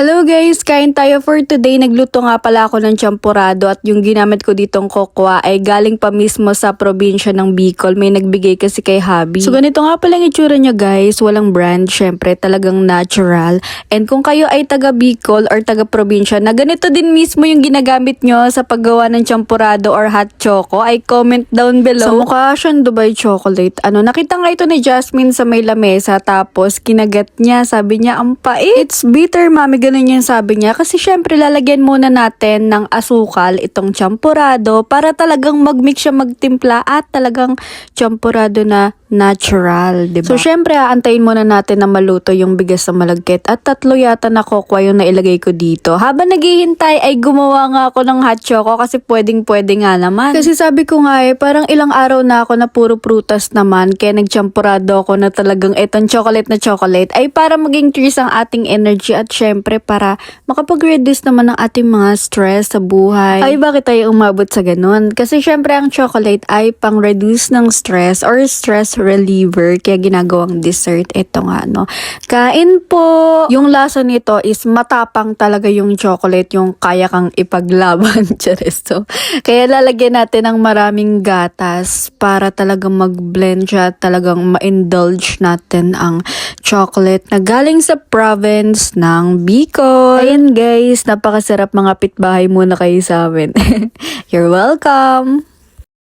Hello guys, kain tayo for today. Nagluto nga pala ako ng champurado at yung ginamit ko ditong kokwa ay galing pa mismo sa probinsya ng Bicol. May nagbigay kasi kay hubby. So ganito nga pala yung itsura niya guys. Walang brand, syempre talagang natural. And kung kayo ay taga Bicol or taga probinsya na ganito din mismo yung ginagamit nyo sa paggawa ng champurado or hot choco, ay comment down below. So mukha siyang Dubai chocolate. Nakita nga ito ni Jasmine sa may lamesa tapos kinagat niya. Sabi niya, ang pait. It's bitter mami. Ganun yung sabi niya. Kasi syempre lalagyan muna natin ng asukal itong champurado para talagang mag-mix siya magtimpla at talagang champurado na natural, diba? So syempre aantayin muna natin na maluto yung bigas na malagkit at 3 yata na kokwa yung nailagay ko dito. Habang naghihintay ay gumawa nga ako ng hot choco kasi pwedeng-pwede nga naman. Kasi sabi ko nga parang ilang araw na ako na puro prutas naman kaya nagchampurado ako na talagang etong chocolate na chocolate ay para maging increase ang ating energy at syempre para makapag-reduce naman ang ating mga stress sa buhay. Ay bakit tayo umabot sa ganun? Kasi syempre ang chocolate ay pang-reduce ng stress or stress reliever kaya ginagawang dessert. Ito nga kain po. Yung lasa nito is matapang talaga yung chocolate, yung kaya kang ipaglaban. So, kaya lalagyan natin ng maraming gatas para talagang mag-blend siya, talagang ma-indulge natin ang chocolate na galing sa province ng Bicol. Ayan guys, napakasarap, mga pitbahay muna kayo sa amin. You're welcome!